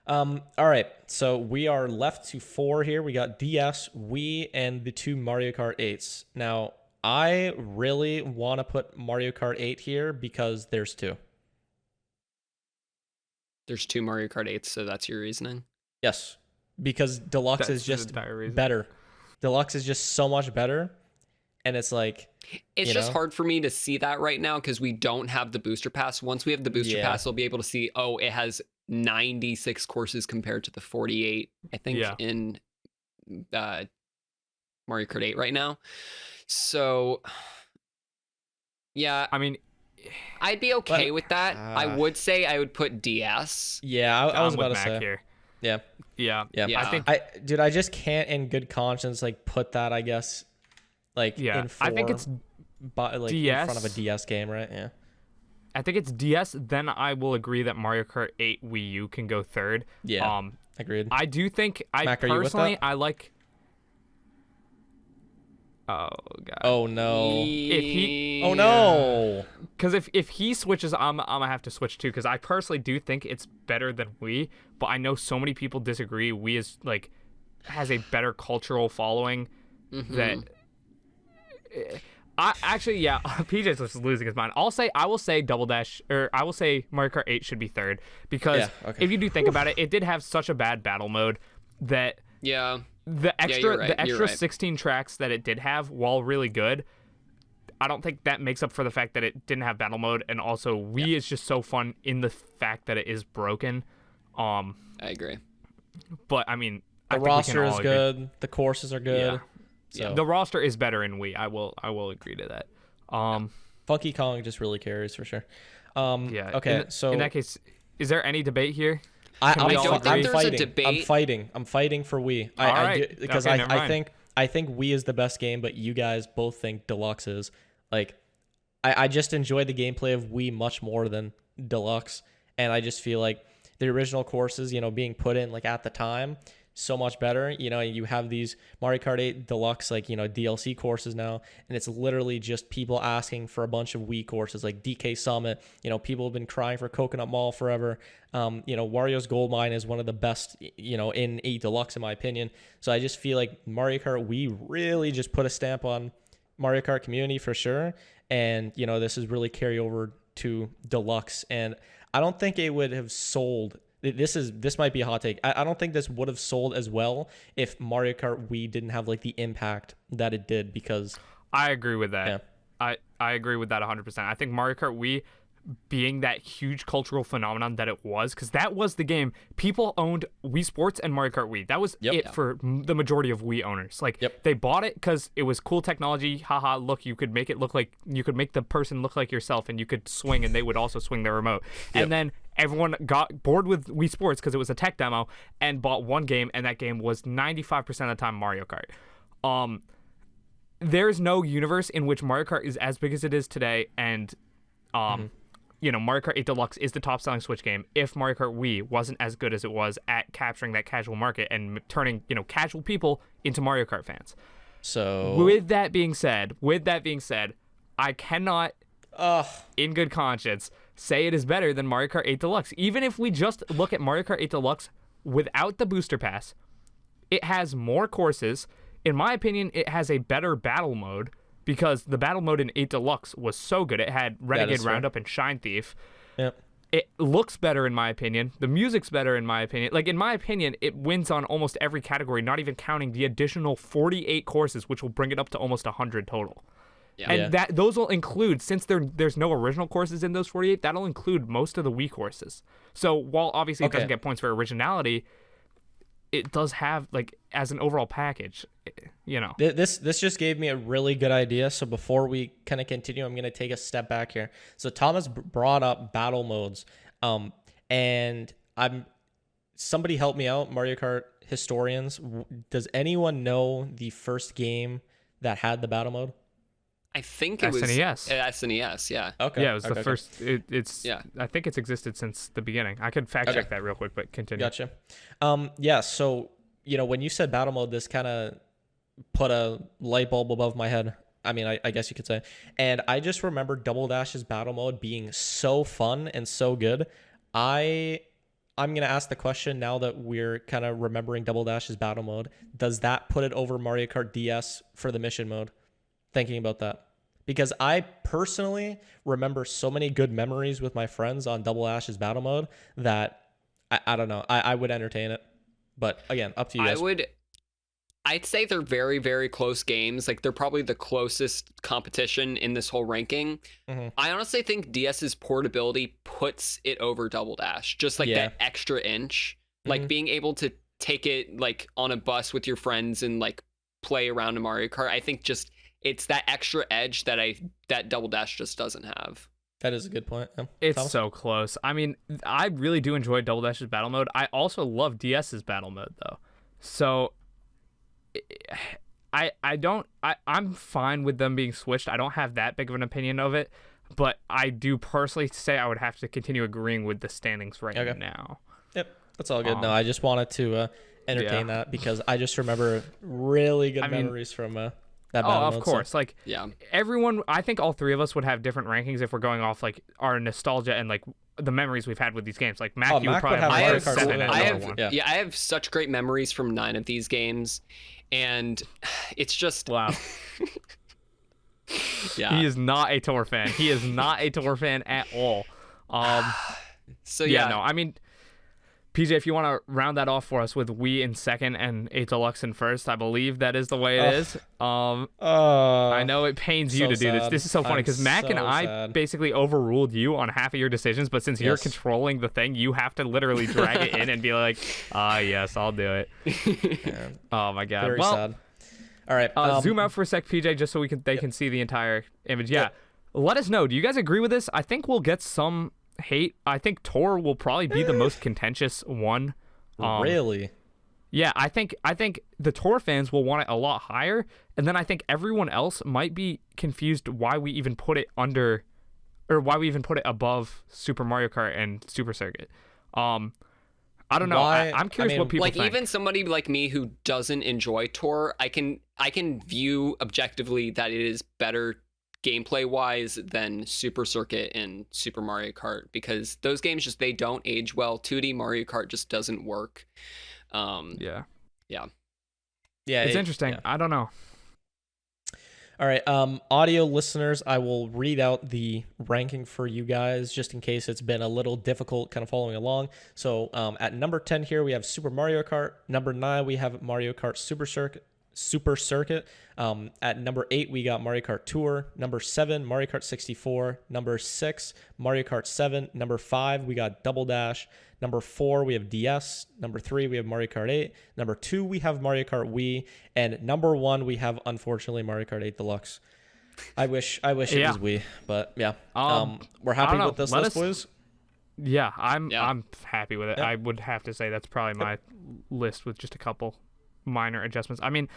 All right. So we are left to 4 here. We got DS, Wii, and the 2 Mario Kart 8s. Now, I really want to put Mario Kart 8 here because there's 2. There's 2 Mario Kart 8s, so that's your reasoning? Yes, because Deluxe is just better. Deluxe is just so much better, and it's like... It's just hard for me to see that right now because we don't have the booster pass. Once we have the booster pass, we'll be able to see, it has 96 courses compared to the 48, I think, in Mario Kart 8 right now. So, yeah. I mean... I'd be okay with that. I would say I would put DS. Yeah, I was about to say. Here. Yeah. I think I just can't in good conscience like put that, I guess, like in 4, I think it's like DS. in front of a DS game, right? Yeah. I think it's DS. Then I will agree that Mario Kart 8 Wii U can go 3rd. Yeah. Agreed. I do think Mac, personally I like. Oh God. Oh no. Oh no. Because if he switches, I'm gonna have to switch too. Because I personally do think it's better than Wii, but I know so many people disagree. Wii is like has a better cultural following. That. I actually PJ's just losing his mind. I will say Double Dash, or I will say Mario Kart 8 should be 3rd because if you do think about it, it did have such a bad battle mode that the extra 16 tracks that it did have, while really good, I don't think that makes up for the fact that it didn't have battle mode, and also Wii is just so fun in the fact that it is broken. I agree. But I mean, the roster is good, the courses are good. So. The roster is better in Wii. I will agree to that. Funky Kong just really carries for sure. Okay. So in that case, is there any debate here? I don't think there's a debate. I'm fighting for Wii. I think Wii is the best game, but you guys both think Deluxe is. Like, I just enjoy the gameplay of Wii much more than Deluxe, and I just feel like the original courses, being put in like at the time, so much better. You have these Mario Kart 8 Deluxe DLC courses now, and it's literally just people asking for a bunch of Wii courses like DK Summit. People have been crying for Coconut Mall forever. Wario's Gold Mine is one of the best in 8 Deluxe in my opinion. So I just feel like Mario Kart Wii really just put a stamp on Mario Kart community for sure, and this is really carry over to Deluxe, and I don't think it would have sold. This might be a hot take. I don't think this would have sold as well if Mario Kart Wii didn't have like the impact that it did, because I agree with that. I agree with that 100%. I think Mario Kart Wii being that huge cultural phenomenon that it was, because that was the game. People owned Wii Sports and Mario Kart Wii. That was it for the majority of Wii owners. Like they bought it because it was cool technology. Haha, look, you could make it look like, you could make the person look like yourself, and you could swing and they would also swing their remote. And then everyone got bored with Wii Sports because it was a tech demo and bought one game, and that game was 95% of the time Mario Kart. There's no universe in which Mario Kart is as big as it is today, and Mario Kart 8 Deluxe is the top-selling Switch game if Mario Kart Wii wasn't as good as it was at capturing that casual market and turning, casual people into Mario Kart fans. So with that being said, I cannot, in good conscience, say it is better than Mario Kart 8 Deluxe. Even if we just look at Mario Kart 8 Deluxe without the booster pass, it has more courses. In my opinion, it has a better battle mode. because the battle mode in 8 Deluxe was so good. It had Renegade Roundup and Shine Thief. Yep. It looks better in my opinion. The music's better in my opinion. Like, in my opinion, it wins on almost every category, not even counting the additional 48 courses, which will bring it up to almost 100 total. Yeah. And those will include, since there's no original courses in those 48, that'll include most of the Wii courses. So while obviously it doesn't get points for originality, it does have, like, as an overall package, you know. This just gave me a really good idea. So before we kind of continue, I'm going to take a step back here. So Thomas brought up battle modes, and somebody help me out, Mario Kart historians. Does anyone know the first game that had the battle mode? I think it was SNES, yeah. Okay. Yeah, it was the first. It's I think it's existed since the beginning. I could fact check that real quick, but continue. Gotcha. So, you know, when you said battle mode, this kind of put a light bulb above my head. I mean, I guess you could say. And I just remember Double Dash's battle mode being so fun and so good. I'm going to ask the question now that we're kind of remembering Double Dash's battle mode. Does that put it over Mario Kart DS for the mission mode? Thinking about that, because I personally remember so many good memories with my friends on Double Dash's battle mode that I don't know. I would entertain it, but again, up to you guys. I'd say they're very, very close games. Like, they're probably the closest competition in this whole ranking. Mm-hmm. I honestly think DS's portability puts it over Double Dash, just like that extra inch, like being able to take it like on a bus with your friends and like play around a Mario Kart. I think just it's that extra edge that Double Dash just doesn't have. That is a good point. Yeah. It's so close. I mean, I really do enjoy Double Dash's battle mode. I also love DS's battle mode though. So I'm fine with them being switched. I don't have that big of an opinion of it, but I do personally say I would have to continue agreeing with the standings right now. Yep, that's all good. No, I just wanted to entertain that because I just remember really good memories from that battle mode. Of course. So. Like, everyone, I think all three of us would have different rankings if we're going off like our nostalgia and like the memories we've had with these games. Like Mac, you would probably have 7 and another one. I have such great memories from 9 of these games, and it's just wow. He is not a Tour fan. He is not a Tour fan at all. So yeah, no, I mean, PJ, if you want to round that off for us with Wii in second and 8 Deluxe in first, I believe that is the way it is. I know it pains you to do this. This is so funny because Mac and I basically overruled you on half of your decisions, but since you're controlling the thing, you have to literally drag it in and be like, yes, I'll do it. Oh my God. Very sad. All right. Zoom out for a sec, PJ, just so they can see the entire image. Yeah. Let us know. Do you guys agree with this? I think we'll get some hate. I think Tour will probably be the most contentious one. Really? Yeah, I think the Tour fans will want it a lot higher, and then I think everyone else might be confused why we even put it under, or why we even put it above Super Mario Kart and Super Circuit. I don't know. I'm curious what people like. Think. Even somebody like me who doesn't enjoy Tour, I can view objectively that it is better gameplay wise than Super Circuit and Super Mario Kart, because those games they don't age well. 2D Mario Kart just doesn't work. Yeah, it's interesting. I don't know. All right, audio listeners, I will read out the ranking for you guys just in case it's been a little difficult kind of following along. So at number 10 here we have Super Mario Kart. Number 9 we have Mario Kart Super Circuit. At number 8 we got Mario Kart Tour. Number 7 Mario Kart 64. Number 6 Mario Kart 7. Number 5 we got Double Dash. Number 4 we have DS. Number 3 we have Mario Kart 8. Number 2 we have Mario Kart Wii, and number 1 we have unfortunately Mario Kart 8 Deluxe. I wish it was Wii, but yeah. We're happy with this list, boys. Yeah, I'm happy with it. Yeah. I would have to say that's probably my list with just a couple minor adjustments. I mean,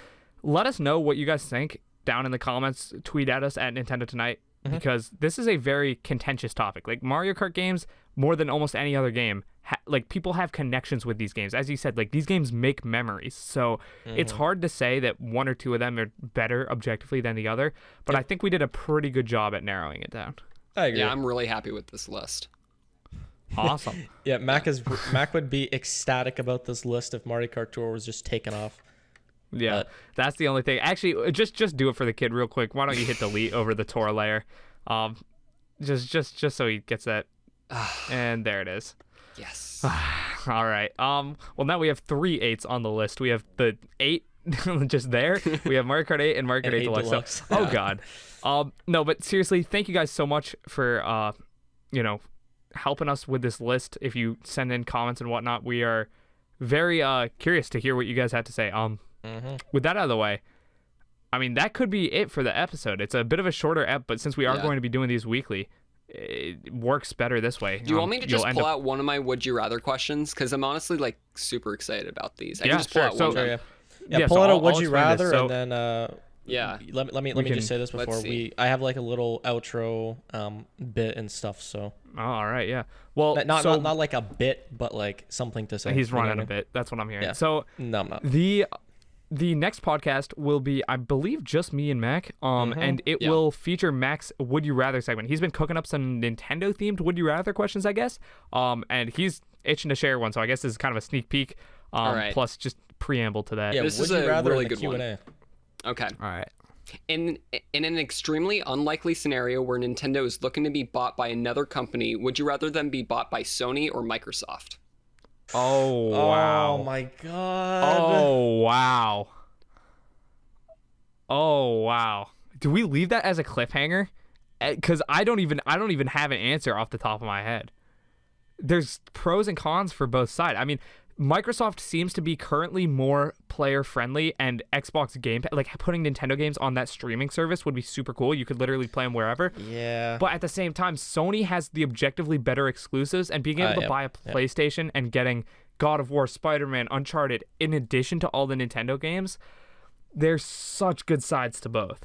let us know what you guys think down in the comments. Tweet at us at Nintendo Tonight, because this is a very contentious topic. Like Mario Kart games, more than almost any other game, like people have connections with these games. As you said, like these games make memories. So it's hard to say that one or two of them are better objectively than the other. But I think we did a pretty good job at narrowing it down. I agree. Yeah, I'm really happy with this list. Awesome. Yeah, Mac would be ecstatic about this list if Mario Kart Tour was just taken off. Yeah, that's the only thing. Actually, just do it for the kid real quick. Why don't you hit delete over the Tor layer? Just so he gets that. And there it is. Yes. All right. Well, now we have 3 8s on the list. We have the 8 just there. We have Mario Kart 8 and Mario Kart 8 Deluxe. So, oh God. No, but seriously, thank you guys so much for helping us with this list. If you send in comments and whatnot, we are very curious to hear what you guys had to say. With that out of the way, I mean, that could be it for the episode. It's a bit of a shorter ep, but since we are going to be doing these weekly, it works better this way. Do you want me to just pull out one of my would you rather questions? Because I'm honestly like super excited about these. I can just pull out one. Pull out a would you rather, and then let me just say this before I have like a little outro bit and stuff. So all right, yeah. Well, not like a bit, but like something to say. He's running a bit. That's what I'm hearing. Yeah. So no, I'm not. The next podcast will be, I believe, just me and Mac, and it will feature Mac's Would You Rather segment. He's been cooking up some Nintendo-themed Would You Rather questions, I guess, and he's itching to share one, so I guess this is kind of a sneak peek, plus just preamble to that. Yeah, this is a really good Q&A. One. Okay. All right. In an extremely unlikely scenario where Nintendo is looking to be bought by another company, would you rather them be bought by Sony or Microsoft? Oh wow! Oh my God! Oh wow! Oh wow! Do we leave that as a cliffhanger? Because I don't even have an answer off the top of my head. There's pros and cons for both sides. I mean, Microsoft seems to be currently more player friendly, and Xbox Game Pass, like putting Nintendo games on that streaming service would be super cool. You could literally play them wherever. Yeah. But at the same time, Sony has the objectively better exclusives, and being able to buy a PlayStation and getting God of War, Spider-Man, Uncharted, in addition to all the Nintendo games, there's such good sides to both.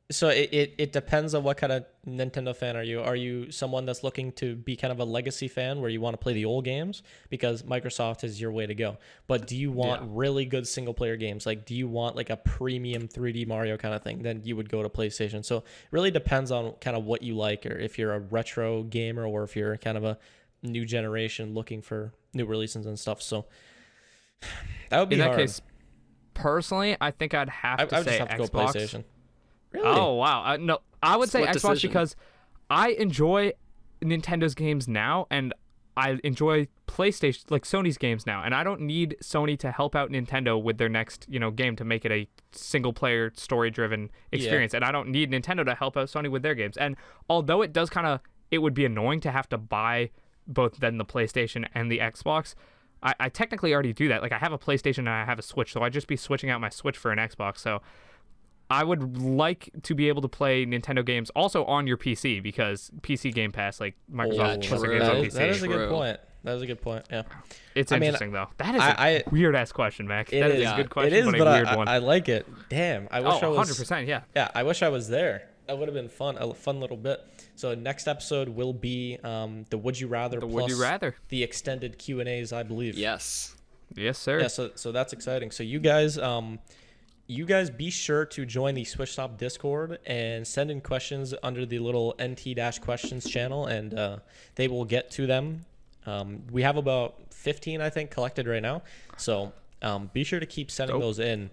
So it depends on what kind of Nintendo fan are you. Are you someone that's looking to be kind of a legacy fan where you want to play the old games because Microsoft is your way to go? But do you want really good single player games? Like, do you want like a premium 3D Mario kind of thing? Then you would go to PlayStation. So it really depends on kind of what you like, or if you're a retro gamer or if you're kind of a new generation looking for new releases and stuff. So that would be hard. In that case, personally, I think I'd have to say Xbox. Go PlayStation. Really? Oh wow! No, I would say Xbox decision. Because I enjoy Nintendo's games now, and I enjoy PlayStation, like Sony's games now, and I don't need Sony to help out Nintendo with their next, game to make it a single-player, story-driven experience, and I don't need Nintendo to help out Sony with their games. And although it would be annoying to have to buy both then the PlayStation and the Xbox, I technically already do that. Like, I have a PlayStation and I have a Switch, so I'd just be switching out my Switch for an Xbox. So I would like to be able to play Nintendo games also on your PC, because PC Game Pass, like Microsoft puts their games on PC. That is a good point. That is a good point. Yeah, it's interesting though. That is a weird ass question, Mac. That is a good question. It is, but a weird one. I like it. Damn, I wish I was 100%. Yeah. Yeah, I wish I was there. That would have been fun. A fun little bit. So next episode will be the Would You Rather plus Would You Rather, the extended Q&As, I believe. Yes, sir. Yeah. So that's exciting. So you guys be sure to join the Switch Stop Discord and send in questions under the little NT-questions channel, and they will get to them. We have about 15, I think, collected right now. So be sure to keep sending those in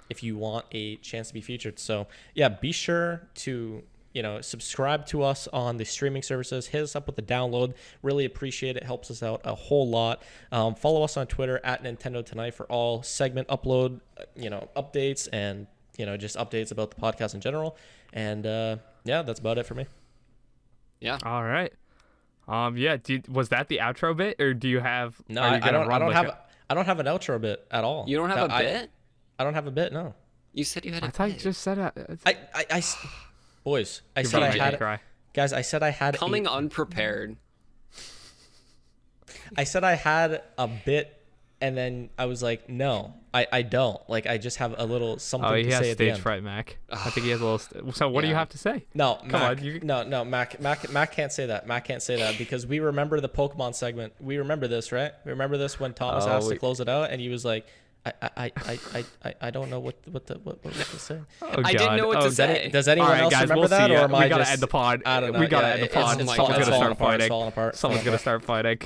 if you want a chance to be featured. So yeah, be sure to subscribe to us on the streaming services. Hit us up with the download. Really appreciate it. Helps us out a whole lot. Follow us on Twitter at Nintendo Tonight for all segment upload, updates, and just updates about the podcast in general. And yeah, that's about it for me. Yeah. All right. Yeah. Was that the outro bit, or do you have? No, I don't have an outro bit at all. You don't have a bit? I don't have a bit. No. You said you had a bit. I thought you just said it. Boys, I said I had. Guys, I said I had. Coming unprepared. I said I had a bit, and then I was like, no, I don't. Like, I just have a little something to say at the end. Oh, he has stage fright, Mac. I think he has a little. So what do you have to say? No, Mac, no, Mac can't say that. Mac can't say that because we remember the Pokemon segment. We remember this, right? We remember this when Thomas asked to close it out, and he was like, I don't know what to say. Oh, I didn't know what to say. Does anyone else remember that, or am I just? We gotta end the pod. I don't know. We gotta end the pod. Someone's gonna start fighting. It's falling apart. Someone's gonna start fighting.